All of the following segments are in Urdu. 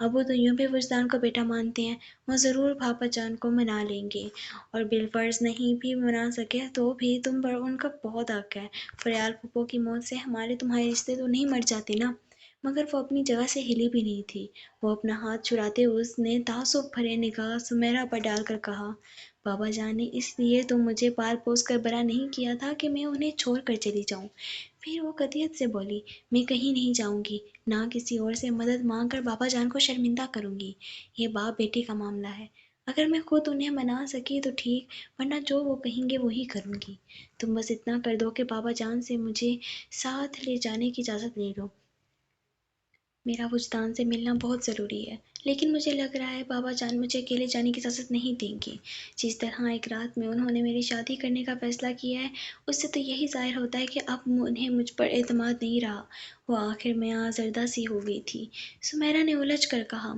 ابو تو یوں بھی وجدان کو بیٹا مانتے ہیں، وہ ضرور بھاپا جان کو منا لیں گے، اور بالفرض نہیں بھی منا سکے تو بھی تم پر ان کا بہت حق ہے۔ فریال پھوپھو کی موت سے ہمارے تمہارے رشتے تو نہیں مر جاتے نا؟ مگر وہ اپنی جگہ سے ہلی بھی نہیں تھی۔ وہ اپنا ہاتھ چھڑاتے اس نے تعصب بھرے نگاہ سمیرا پر ڈال کر کہا، بابا جان نے اس لیے تو مجھے پال پوس کر بڑا نہیں کیا تھا کہ میں انہیں چھوڑ کر چلی جاؤں۔ پھر وہ قطعیت سے بولی، میں کہیں نہیں جاؤں گی، نہ کسی اور سے مدد مانگ کر بابا جان کو شرمندہ کروں گی۔ یہ باپ بیٹی کا معاملہ ہے، اگر میں خود انہیں منا سکی تو ٹھیک، ورنہ جو وہ کہیں گے وہی کروں گی۔ تم بس اتنا کر دو کہ بابا جان سے مجھے ساتھ لے جانے کی اجازت لے لو۔ میرا وجدان سے ملنا بہت ضروری ہے، لیکن مجھے لگ رہا ہے بابا جان مجھے اکیلے جانے کی اجازت نہیں دیں گے۔ جس طرح ایک رات میں انہوں نے میری شادی کرنے کا فیصلہ کیا ہے، اس سے تو یہی ظاہر ہوتا ہے کہ اب انہیں مجھ پر اعتماد نہیں رہا۔ وہ آخر میں آزردہ سی ہو گئی تھی۔ سمیرا نے الجھ کر کہا،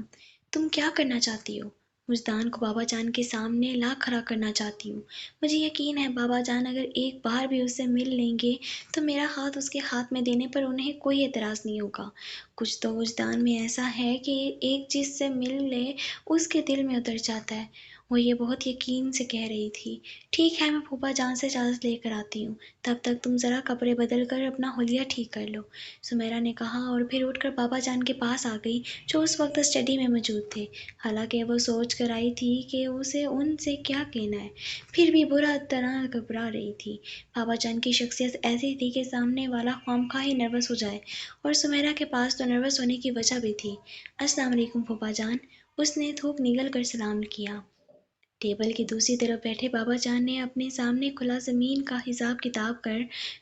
تم کیا کرنا چاہتی ہو؟ وجدان کو بابا جان کے سامنے لا کھڑا کرنا چاہتی ہوں۔ مجھے یقین ہے بابا جان اگر ایک بار بھی اس سے مل لیں گے تو میرا ہاتھ اس کے ہاتھ میں دینے پر انہیں کوئی اعتراض نہیں ہوگا۔ کچھ تو وجدان میں ایسا ہے کہ ایک جس سے مل لے اس کے دل میں اتر جاتا ہے۔ وہ یہ بہت یقین سے کہہ رہی تھی۔ ٹھیک ہے، میں پھوپھا جان سے اجازت لے کر آتی ہوں، تب تک تم ذرا کپڑے بدل کر اپنا حلیہ ٹھیک کر لو، سمیرا نے کہا، اور پھر اٹھ کر بابا جان کے پاس آ گئی جو اس وقت اسٹڈی میں موجود تھے۔ حالانکہ وہ سوچ کر آئی تھی کہ اسے ان سے کیا کہنا ہے، پھر بھی برا طرح گھبرا رہی تھی۔ بابا جان کی شخصیت ایسی تھی کہ سامنے والا خواہ ہی نروس ہو جائے، اور سمیرا کے پاس تو نروس ہونے کی وجہ بھی تھی۔ السلام علیکم پھوپھا جان، اس نے تھوک نگل کر سلام کیا۔ ٹیبل کی دوسری طرف بیٹھے بابا جان نے اپنے سامنے کھلا زمین کا حساب کتاب کر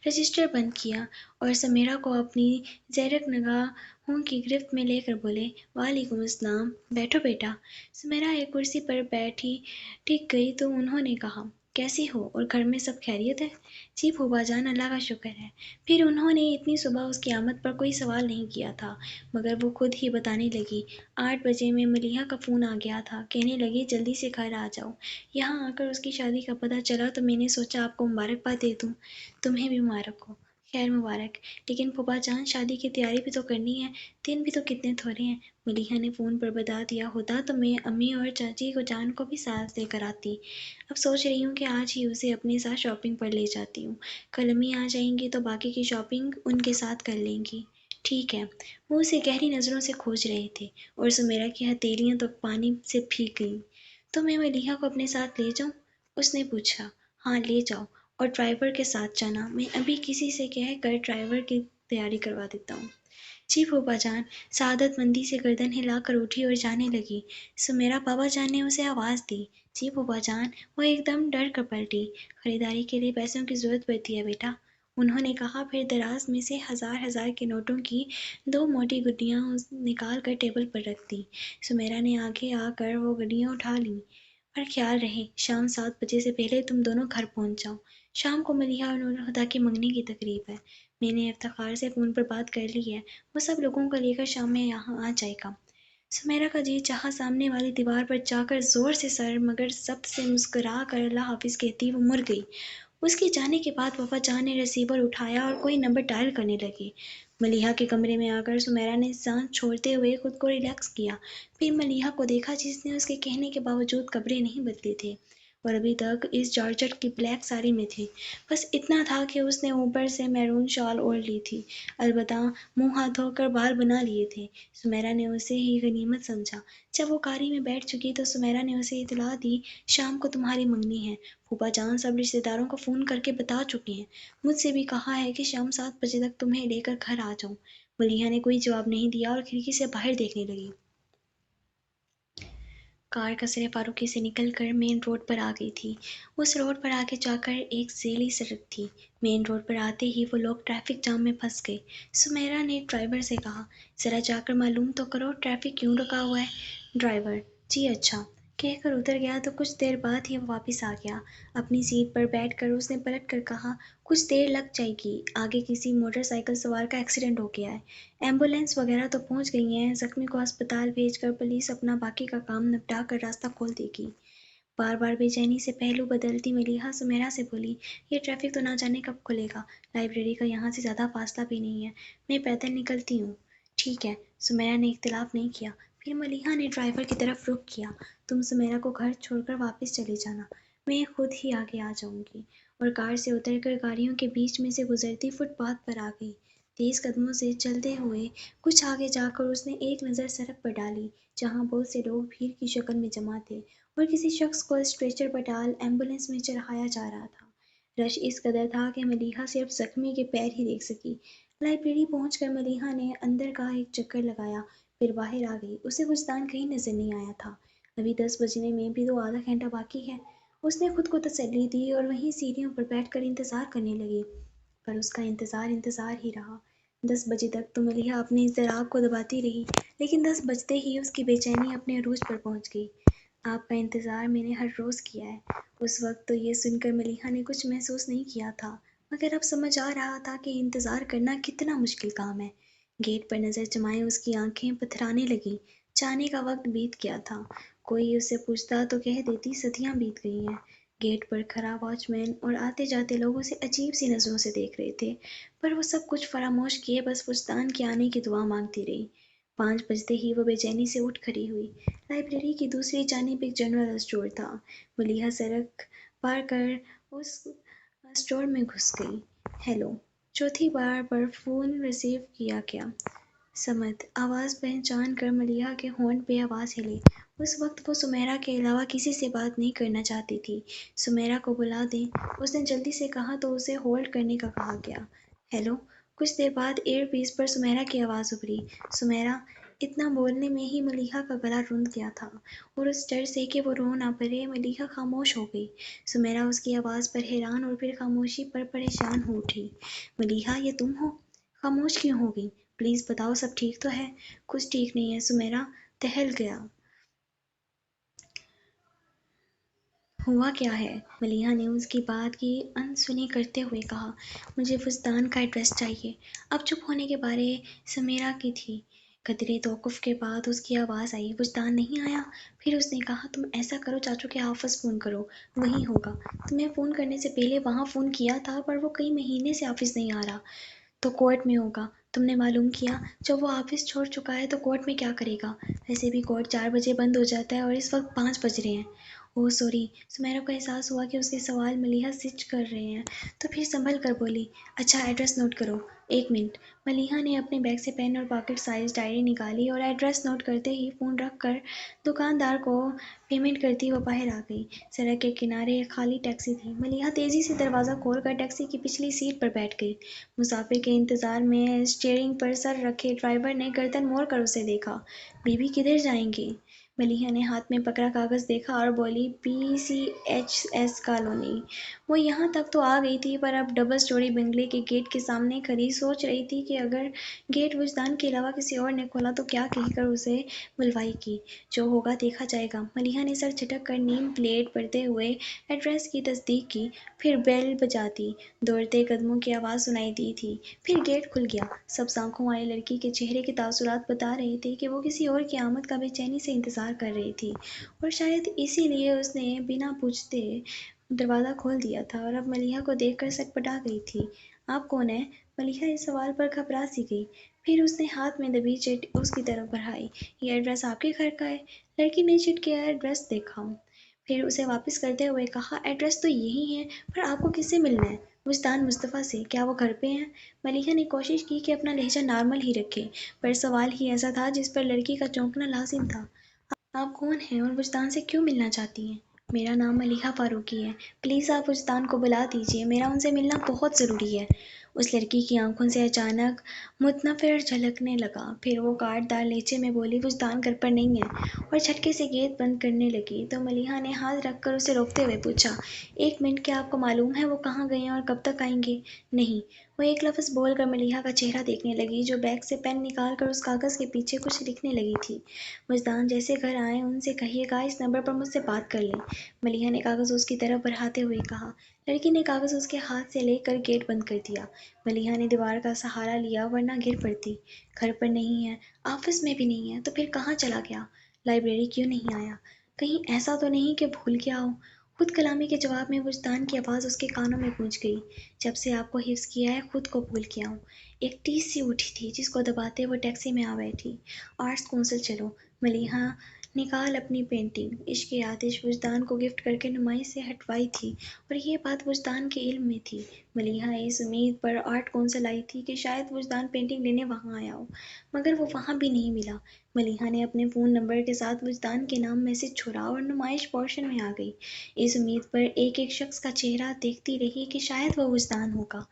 رجسٹر بند کیا اور سمیرا کو اپنی زیرک نگاہوں کی گرفت میں لے کر بولے، وعلیکم السلام، بیٹھو بیٹا۔ سمیرا ایک کرسی پر بیٹھی ٹک گئی تو انہوں نے کہا، کیسی ہو اور گھر میں سب خیریت ہے؟ جی پھوپھا جان، اللہ کا شکر ہے۔ پھر انہوں نے اتنی صبح اس کی آمد پر کوئی سوال نہیں کیا تھا، مگر وہ خود ہی بتانے لگی، 8 بجے میں ملیحہ کا فون آ گیا تھا، کہنے لگی جلدی سے گھر آ جاؤ۔ یہاں آ کر اس کی شادی کا پتہ چلا تو میں نے سوچا آپ کو مبارکباد دے دوں۔ تمہیں بھی مبارک ہو۔ خیر مبارک، لیکن پھوپھا جان شادی کی تیاری بھی تو کرنی ہے، دن بھی تو کتنے تھوڑے ہیں۔ ملیحہ نے فون پر بتا دیا ہوتا تو میں امی اور چاچی کو جان کو بھی ساتھ لے کر آتی۔ اب سوچ رہی ہوں کہ آج ہی اسے اپنے ساتھ شاپنگ پر لے جاتی ہوں، کل امی آ جائیں گی تو باقی کی شاپنگ ان کے ساتھ کر لیں گی۔ ٹھیک ہے۔ وہ اسے گہری نظروں سے کھوج رہے تھے اور سمیرا کی ہتھیلیاں تو پانی سے بھیگ گئیں۔ تو میں ملیحہ کو اپنے ساتھ لے جاؤں؟ اس نے پوچھا۔ ہاں لے جاؤ، اور ڈرائیور کے ساتھ جانا، میں ابھی کسی سے کہہ کر ڈرائیور کی تیاری کروا دیتا ہوں۔ جی پھوپھا جان۔ سعادت مندی سے گردن ہلا کر اٹھی اور جانے لگی۔ سمیرا بابا جان نے اسے آواز دی، جی پھوپھا جان۔ وہ ایک دم ڈر کر پلٹی۔ خریداری کے لیے پیسوں کی ضرورت پڑتی ہے بیٹا، انہوں نے کہا، پھر دراز میں سے ہزار ہزار کے نوٹوں کی 2 موٹی گڈیاں نکال کر ٹیبل پر رکھ دیں۔ سمیرا نے آگے آ کر وہ گڈیاں اٹھا لیں۔ اور خیال رہے شام 7 بجے سے پہلے تم دونوں گھر پہنچ جاؤ۔ شام کو ملیحہ اور نور الہدیٰ کے منگنی کی تقریب ہے، میں نے افتخار سے فون پر بات کر لی ہے، وہ سب لوگوں کو لے کر شام میں یہاں آ جائے گا۔ سمیرا کا جی چاہا سامنے والی دیوار پر جا کر زور سے سر مگر ضبط سے مسکرا کر اللہ حافظ کہتی وہ مر گئی۔ اس کے جانے کے بعد پپا جان نے ریسیور اٹھایا اور کوئی نمبر ڈائل کرنے لگے۔ ملیحہ کے کمرے میں آ کر سمیرا نے سانس چھوڑتے ہوئے خود کو ریلیکس کیا، پھر ملیحہ کو دیکھا جس نے اس کے کہنے کے باوجود کپڑے نہیں بدلے تھے اور ابھی تک اس جارجٹ کی بلیک ساڑی میں تھے، بس اتنا تھا کہ اس نے اوپر سے میرون شال اوڑھ لی تھی، البتہ منہ ہاتھ دھو کر بال بنا لیے تھے۔ سمیرا نے اسے ہی غنیمت سمجھا۔ جب وہ کاری میں بیٹھ چکی تو سمیرا نے اسے اطلاع دی، شام کو تمہاری منگنی ہے، پھوپھا جان سب رشتہ داروں کو فون کر کے بتا چکے ہیں، مجھ سے بھی کہا ہے کہ شام 7 بجے تک تمہیں لے کر گھر آ جاؤں۔ ملیحہ نے کوئی جواب نہیں دیا اور کھڑکی سے باہر دیکھنے لگی۔ کار قصر فاروقی سے نکل کر مین روڈ پر آ گئی تھی۔ اس روڈ پر آگے جا کر ایک ذیلی سڑک تھی۔ مین روڈ پر آتے ہی وہ لوگ ٹریفک جام میں پھنس گئے۔ سمیرا نے ڈرائیور سے کہا، ذرا جا کر معلوم تو کرو ٹریفک کیوں رکا ہوا ہے۔ ڈرائیور، جی اچھا، کہہ کر اتر گیا تو کچھ دیر بعد ہی وہ واپس آ گیا۔ اپنی سیٹ پر بیٹھ کر اس نے پلٹ کر کہا، کچھ دیر لگ جائے گی، آگے کسی موٹر سائیکل سوار کا ایکسیڈنٹ ہو گیا ہے، ایمبولینس وغیرہ تو پہنچ گئی ہیں، زخمی کو ہسپتال بھیج کر پولیس اپنا باقی کا کام نپٹا کر راستہ کھول دے گی۔ بار بار بے چینی سے پہلو بدلتی ملیحہ سمیرا سے بولی، یہ ٹریفک تو نہ جانے کب کھلے گا، لائبریری کا یہاں سے زیادہ فاصلہ بھی نہیں ہے، میں پیدل نکلتی ہوں۔ ٹھیک ہے، سمیرا نے اختلاف نہیں کیا، پھر ملیحہ نے ڈرائیور کی طرف رخ کیا۔ تم سمیرا کو گھر چھوڑ کر واپس چلے جانا، میں خود ہی آگے آ جاؤں گی۔ اور کار سے اتر کر گاڑیوں کے بیچ میں سے گزرتی فٹ پاتھ پر آ گئی۔ تیز قدموں سے چلتے ہوئے کچھ آگے جا کر اس نے ایک نظر سڑک پر ڈالی جہاں بہت سے لوگ بھیڑ کی شکل میں جمع تھے اور کسی شخص کو اسٹریچر پر ڈال ایمبولینس میں چڑھایا جا رہا تھا۔ رش اس قدر تھا کہ ملیحہ صرف زخمی کے پیر ہی دیکھ سکی۔ لائبریری پہنچ کر ملیحہ نے اندر کا ایک چکر لگایا، پھر باہر آ گئی۔ اسے وجدان کہیں نظر نہیں آیا تھا۔ ابھی 10 بجنے میں بھی تو آدھا گھنٹہ باقی ہے، اس نے خود کو تسلی دی اور وہیں سیڑھیوں پر بیٹھ کر انتظار کرنے لگی۔ پر اس کا انتظار ہی رہا۔ 10 بجے تک تو ملیحہ اپنے اضطراب کو دباتی رہی، لیکن 10 بجتے ہی اس کی بے چینی اپنے عروج پر پہنچ گئی۔ آپ کا انتظار میں نے ہر روز کیا ہے۔ اس وقت تو یہ سن کر ملیحہ نے کچھ محسوس نہیں کیا تھا، مگر اب سمجھ آ رہا تھا کہ انتظار کرنا کتنا مشکل کام ہے۔ گیٹ پر نظر جمائے اس کی آنکھیں پتھرانے لگیں۔ جانے کا وقت بیت گیا تھا۔ کوئی اس سے پوچھتا تو کہہ دیتی صدیاں بیت گئی ہیں۔ گیٹ پر کھڑا واچ مین اور آتے جاتے لوگ اسے عجیب سی نظروں سے دیکھ رہے تھے، پر وہ سب کچھ فراموش کیے بس وجدان کے آنے کی دعا مانگتی رہی۔ 5 بجتے ہی وہ بے چینی سے اٹھ کھڑی ہوئی۔ لائبریری کی دوسری جانب ایک جنرل اسٹور تھا۔ ملیحہ سڑک پار کر اس اسٹور میں گھس گئی۔ ہیلو! چوتھی بار پر فون ریسیو کیا گیا۔ سمتھ! آواز پہچان کر ملیحہ کے ہونٹ بے آواز ہلے۔ اس وقت وہ سمیرا کے علاوہ کسی سے بات نہیں کرنا چاہتی تھی۔ سمیرا کو بلا دیں، اس نے جلدی سے کہا تو اسے ہولڈ کرنے کا کہا گیا۔ ہیلو! کچھ دیر بعد ایئر پیس پر سمیرا کی آواز ابھری۔ سمیرا! اتنا بولنے میں ہی ملیحہ کا گلا رون گیا تھا، اور اس ڈر سے کہ وہ رو نہ پڑے ملیحہ خاموش ہو گئی۔ سمیرا اس کی آواز پر حیران اور پھر خاموشی پر پریشان ہو اٹھی۔ ملیحہ، یہ تم ہو؟ خاموش کیوں ہو گئی؟ پلیز بتاؤ سب ٹھیک تو ہے؟ کچھ ٹھیک نہیں ہے سمیرا، دہل گیا۔ ہوا کیا ہے؟ ملیحہ نے اس کی بات کی انسنی کرتے ہوئے کہا۔ مجھے وجدان کا ایڈریس چاہیے۔ اب چپ ہونے کے بارے سمیرا کی تھی۔ قدرے توقف کے بعد اس کی آواز آئی، وجدان نہیں آیا؟ پھر اس نے کہا، تم ایسا کرو چاچو کے آفس فون کرو، وہیں ہوگا۔ تمہیں فون کرنے سے پہلے وہاں فون کیا تھا پر وہ کئی مہینے سے آفس نہیں آ رہا، تو کورٹ میں ہوگا۔ تم نے معلوم کیا؟ جب وہ آفس چھوڑ چکا ہے تو کورٹ میں کیا کرے گا؟ ویسے بھی کورٹ 4 بجے بند ہو جاتا ہے اور اس وقت 5 بج رہے ہیں۔ اوہ سوری۔ سمیرا کو احساس ہوا کہ اس کے سوال ملیحہ سچ کر رہے ہیں، تو پھر سنبھل کر بولی، اچھا ایڈریس نوٹ کرو۔ 1 منٹ۔ ملیحہ نے اپنے بیگ سے پین اور پاکٹ سائز ڈائری نکالی اور ایڈریس نوٹ کرتے ہی فون رکھ کر دکاندار کو پیمنٹ کرتی وہ باہر آ گئی۔ سڑک کے کنارے ایک خالی ٹیکسی تھی۔ ملیحہ تیزی سے دروازہ کھول کر ٹیکسی کی پچھلی سیٹ پر بیٹھ گئی۔ مسافر کے انتظار میں اسٹیئرنگ پر سر رکھے ڈرائیور نے گردن موڑ کر اسے دیکھا۔ بی بی کدھر جائیں گی؟ ملیحہ نے ہاتھ میں پکڑا کاغذ دیکھا اور بولی، PCHS کالونی۔ وہ یہاں تک تو آ گئی تھی پر اب ڈبل سٹوری بنگلے کے گیٹ کے سامنے کھڑی سوچ رہی تھی کہ اگر گیٹ وجدان کے علاوہ کسی اور نے کھولا تو کیا کہہ کر اسے بلوائے گی۔ جو ہوگا دیکھا جائے گا۔ ملیحہ نے سر جھٹک کر نیم پلیٹ پڑھتے ہوئے ایڈریس کی تصدیق کی، پھر بیل بجا دی۔ دوڑتے قدموں کی آواز سنائی دی تھی۔ پھر گیٹ کھل گیا۔ سبز آنکھوں والی لڑکی کے چہرے کے تاثرات بتا رہے تھے کہ وہ کسی اور کی آمد کا بے چینی سے انتظار کر رہی تھی، اور شاید اسی لیے اس نے بنا پوچھتے دروازہ کھول دیا تھا اور اب ملیحہ کو دیکھ کر سٹپٹا گئی تھی۔ آپ کون ہیں؟ ملیحہ اس سوال پر گھبرا سی گئی۔ پھر اس نے ہاتھ میں دبی چٹ اس کی طرف بڑھائی۔ یہ ایڈریس آپ کے گھر کا ہے؟ لڑکی نے چٹ کے ایڈریس دیکھا، پھر اسے واپس کرتے ہوئے کہا، ایڈریس تو یہی ہے، پر آپ کو کس سے ملنا ہے؟ وجدان مصطفیٰ سے۔ کیا وہ گھر پہ ہیں؟ ملیحہ نے کوشش کی کہ اپنا لہجہ نارمل ہی رکھے، پر سوال ہی ایسا تھا جس پر لڑکی کا چونکنا لازم تھا۔ آپ کون ہیں اور وجدان سے کیوں ملنا چاہتی ہیں؟ میرا نام ملیحہ فاروقی ہے۔ پلیز آپ وجدان کو بلا دیجیے، میرا ان سے ملنا بہت ضروری ہے۔ اس لڑکی کی آنکھوں سے اچانک متنفر جھلکنے لگا، پھر وہ کاٹ دار لہجے میں بولی، وجدان گھر پر نہیں ہے، اور جھٹکے سے گیٹ بند کرنے لگی تو ملیحہ نے ہاتھ رکھ کر اسے روکتے ہوئے پوچھا، 1 منٹ، کیا آپ کو معلوم ہے وہ کہاں گئے ہیں اور کب تک آئیں گے؟ نہیں۔ وہ ایک لفظ بول کر ملیحہ کا چہرہ دیکھنے لگی، جو بیگ سے پین نکال کر اس کاغذ کے پیچھے کچھ لکھنے لگی تھی۔ وجدان جیسے گھر آئیں ان سے کہیے گا اس نمبر پر مجھ سے بات کر لیں، ملیحہ نے کاغذ اس کی طرف بڑھاتے ہوئے کہا۔ لڑکی نے کاغذ اس کے ہاتھ سے لے کر گیٹ بند کر دیا۔ ملیحہ نے دیوار کا سہارا لیا ورنہ گر پڑتی۔ گھر پر نہیں ہے، آفس میں بھی نہیں ہے، تو پھر کہاں چلا گیا؟ لائبریری کیوں نہیں آیا؟ کہیں ایسا تو نہیں کہ بھول گیا ہو؟ خود کلامی کے جواب میں وجدان کی آواز اس کے کانوں میں گونج گئی، جب سے آپ کو حفظ کیا ہے خود کو بھول گیا ہوں۔ ایک ٹیس سی اٹھی تھی جس کو دباتے وہ ٹیکسی میں آ بیٹھی۔ آرٹس کونسل چلو، ملیحہ نکال اپنی پینٹنگ۔ عشق آتش وجدان کو گفٹ کر کے نمائش سے ہٹوائی تھی، اور یہ بات وجدان کے علم میں تھی۔ ملیحہ اس امید پر آرٹ کونسل آئی تھی کہ شاید وجدان پینٹنگ لینے وہاں آیا ہو، مگر وہ وہاں بھی نہیں ملا۔ ملیحہ نے اپنے فون نمبر کے ساتھ وجدان کے نام میسج چھوڑا اور نمائش پورشن میں آ گئی۔ اس امید پر ایک ایک شخص کا چہرہ دیکھتی رہی کہ شاید وہ وجدان ہوگا،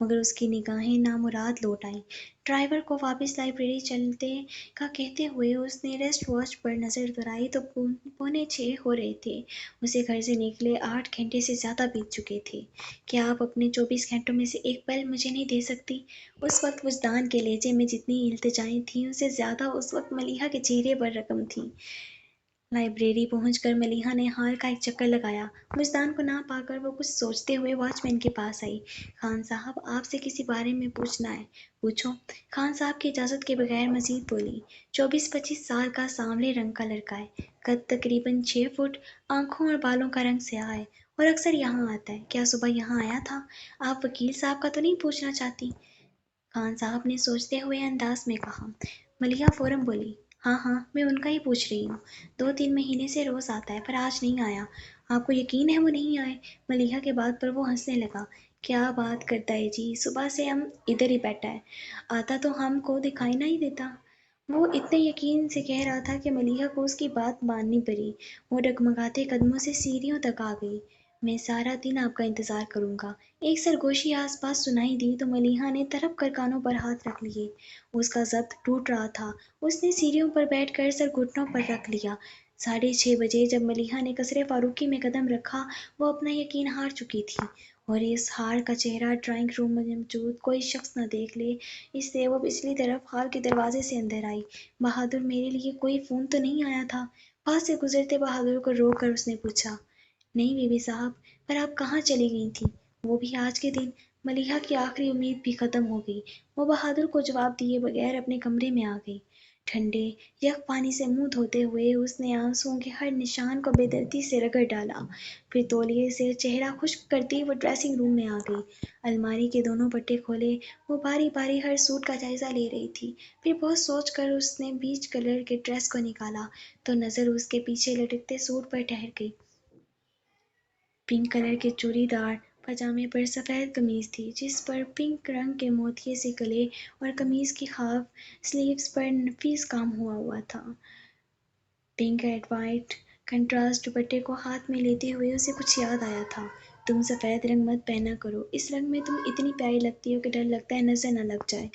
مگر اس کی نگاہیں نامراد لوٹ آئیں۔ ڈرائیور کو واپس لائبریری چلنے کا کہتے ہوئے اس نے ریسٹ واچ پر نظر دوڑائی تو 5:45 ہو رہے تھے۔ اسے گھر سے نکلے 8 گھنٹے سے زیادہ بیت چکے تھے۔ کیا آپ اپنے 24 گھنٹوں میں سے ایک پل مجھے نہیں دے سکتی؟ اس وقت وجدان کے لہجے میں جتنی التجائیں تھیں، اس سے زیادہ اس وقت ملیحہ کے چہرے پر رقم تھی۔ لائبریری پہنچ کر ملیحہ نے ہال کا ایک چکر لگایا۔ وجدان کو نہ پا کر وہ کچھ سوچتے ہوئے واچ مین کے پاس آئی۔ خان صاحب، آپ سے کسی بارے میں پوچھنا ہے۔ پوچھو۔ خان صاحب کی اجازت کے بغیر مزید بولی۔ 24-25 سال کا سانولے رنگ کا لڑکا ہے، قد تقریباً 6 فٹ، آنکھوں اور بالوں کا رنگ سیاہ ہے، اور اکثر یہاں آتا ہے۔ کیا صبح یہاں آیا تھا؟ آپ وکیل صاحب کا تو نہیں پوچھنا چاہتی؟ خان صاحب نے سوچتے ہوئے انداز میں کہا۔ ملیحہ فوراً بولی، ہاں ہاں، میں ان کا ہی پوچھ رہی ہوں۔ 2-3 مہینے سے روز آتا ہے، پر آج نہیں آیا۔ آپ کو یقین ہے وہ نہیں آئے؟ ملیحہ کے بات پر وہ ہنسنے لگا۔ کیا بات کرتا ہے جی، صبح سے ہم ادھر ہی بیٹھا ہے، آتا تو ہم کو دکھائی نہیں دیتا۔ وہ اتنے یقین سے کہہ رہا تھا کہ ملیحہ کو اس کی بات ماننی پڑی۔ وہ ڈگمگاتے قدموں سے سیڑھیوں تک آ گئی۔ میں سارا دن آپ کا انتظار کروں گا۔ ایک سرگوشی آس پاس سنائی دی تو ملیحہ نے تڑپ کر کانوں پر ہاتھ رکھ لیے۔ اس کا ضبط ٹوٹ رہا تھا۔ اس نے سیڑھیوں پر بیٹھ کر سر گھٹنوں پر رکھ لیا۔ 6:30 بجے جب ملیحہ نے قصر فاروقی میں قدم رکھا، وہ اپنا یقین ہار چکی تھی، اور اس ہار کا چہرہ ڈرائنگ روم میں موجود کوئی شخص نہ دیکھ لے، اس لیے وہ پچھلی طرف ہال کے دروازے سے اندر آئی۔ بہادر، میرے لیے کوئی فون تو نہیں آیا تھا؟ پاس سے گزرتے بہادر کو روک کر اس نے پوچھا۔ نہیں بی بی صاحب، پر آپ کہاں چلی گئی تھیں؟ وہ بھی آج کے دن؟ ملیحہ کی آخری امید بھی ختم ہو گئی۔ وہ بہادر کو جواب دیے بغیر اپنے کمرے میں آ گئی۔ ٹھنڈے یک پانی سے منہ دھوتے ہوئے اس نے آنسوؤں کے ہر نشان کو بے دردی سے رگڑ ڈالا، پھر تولیے سے چہرہ خشک کرتی وہ ڈریسنگ روم میں آ گئی۔ الماری کے دونوں پٹے کھولے، وہ باری باری ہر سوٹ کا جائزہ لے رہی تھی۔ پھر بہت سوچ کر اس نے بیج کلر کے ڈریس کو نکالا تو نظر اس کے پیچھے لٹکتے سوٹ پر ٹھہر گئی۔ پنک کلر کے چوڑی دار پاجامے پر سفید قمیض تھی، جس پر پنک رنگ کے موتیے سے گلے اور قمیض کی ہاف سلیوز پر نفیس کام ہوا تھا۔ پنک اینڈ وائٹ کنٹراسٹ دوپٹے کو ہاتھ میں لیتے ہوئے اسے کچھ یاد آیا تھا۔ تم سفید رنگ مت پہنا کرو، اس رنگ میں تم اتنی پیاری لگتی ہو کہ ڈر لگتا ہے نظر نہ لگ جائے۔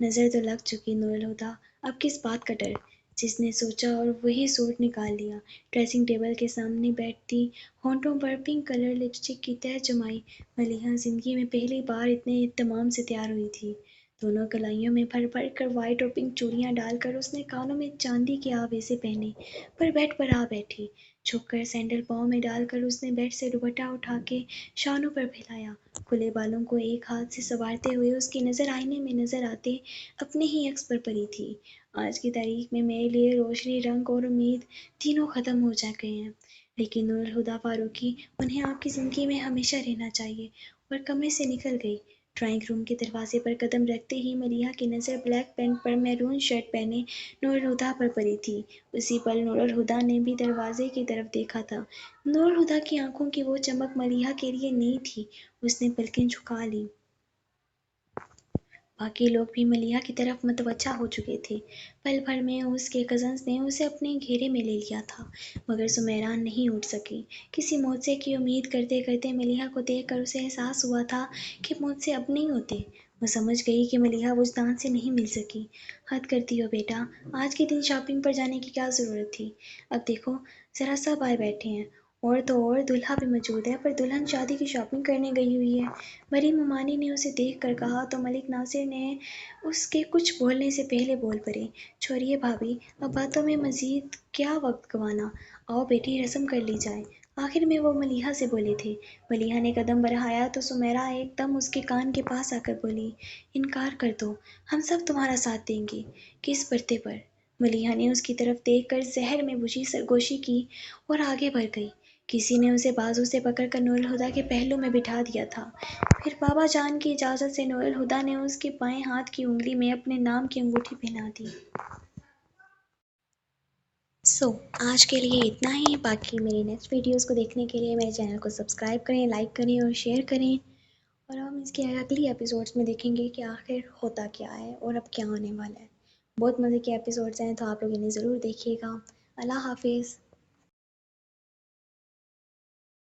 نظر تو لگ چکی نور الہدیٰ، اب کس بات کا ڈر؟ جس نے سوچا اور وہی سوٹ نکال لیا۔ ڈریسنگ ٹیبل کے سامنے بیٹھتی ہونٹوں پر پنک کلر لپسٹک کی تہہ جمائی ملیحہ زندگی میں پہلی بار اتنے اہتمام سے تیار ہوئی تھی۔ دونوں کلائیوں میں بھر بھر کر وائٹ اور پنک چوڑیاں ڈال کر اس نے کانوں میں چاندی کے آویزے پہنے، پر بیڈ پر آ بیٹھی۔ جھک کر سینڈل پاؤں میں ڈال کر اس نے بیڈ سے دوپٹہ اٹھا کے شانوں پر پھیلایا۔ کھلے بالوں کو ایک ہاتھ سے سنوارتے ہوئے اس کی نظر آئینے میں نظر آتے اپنے ہی عکس پر پڑی تھی۔ آج کی تاریخ میں میرے لیے روشنی، رنگ اور امید تینوں ختم ہو جا گئے ہیں، لیکن نور الہدیٰ فاروقی، انہیں آپ کی زندگی میں ہمیشہ رہنا چاہیے۔ اور کمرے سے نکل گئی۔ ڈرائنگ روم کے دروازے پر قدم رکھتے ہی ملیحہ کی نظر بلیک پینٹ پر میرون شرٹ پہنے نور الہدیٰ پر پڑی تھی۔ اسی پل نور الہدیٰ نے بھی دروازے کی طرف دیکھا تھا۔ نور الہدیٰ کی آنکھوں کی وہ چمک ملیحہ کے لیے نئی تھی۔ اس نے پلکیں جھکا لیں۔ باقی لوگ بھی ملیحہ کی طرف متوجہ ہو چکے تھے۔ پل بھر میں اس کے کزنز نے اسے اپنے گھیرے میں لے لیا تھا، مگر سمیران نہیں اٹھ سکی۔ کسی معجزے کی امید کرتے کرتے ملیحہ کو دیکھ کر اسے احساس ہوا تھا کہ معجزے اب نہیں ہوتے۔ وہ سمجھ گئی کہ ملیحہ وجدان سے نہیں مل سکی۔ حد کرتی ہو بیٹا، آج کے دن شاپنگ پر جانے کی کیا ضرورت تھی؟ اب دیکھو، ذرا سب آئے بیٹھے ہیں، اور تو اور دولہا بھی موجود ہے، پر دلہن شادی کی شاپنگ کرنے گئی ہوئی ہے۔ مریم ممانی نے اسے دیکھ کر کہا تو ملک ناصر نے اس کے کچھ بولنے سے پہلے بول پڑے۔ چھوڑیے بھابھی، اب باتوں میں مزید کیا وقت گنوانا، آؤ بیٹی رسم کر لی جائے۔ آخر میں وہ ملیحہ سے بولے تھے۔ ملیحہ نے قدم بڑھایا تو سمیرا ایک دم اس کے کان کے پاس آ کر بولی، انکار کر دو، ہم سب تمہارا ساتھ دیں گے۔ کس برتے پر؟ ملیحہ نے اس کی طرف دیکھ کر زہر میں بجھی سرگوشی کی اور آگے بڑھ گئی۔ کسی نے اسے بازو سے پکڑ کر نور الہدیٰ کے پہلو میں بٹھا دیا تھا۔ پھر بابا جان کی اجازت سے نور الہدیٰ نے اس کے بائیں ہاتھ کی انگلی میں اپنے نام کی انگوٹھی پہنا دی۔ آج کے لیے اتنا ہی. باقی میری نیکسٹ ویڈیوز کو دیکھنے کے لیے میرے چینل کو سبسکرائب کریں، لائک کریں اور شیئر کریں. اور ہم اس کے اگلی ایپیسوڈس میں دیکھیں گے کہ آخر ہوتا کیا ہے اور اب کیا ہونے والا ہے. بہت مزے کے ایپیسوڈس ہیں تو آپ لوگ انہیں ضرور دیکھیے گا. اللہ حافظ.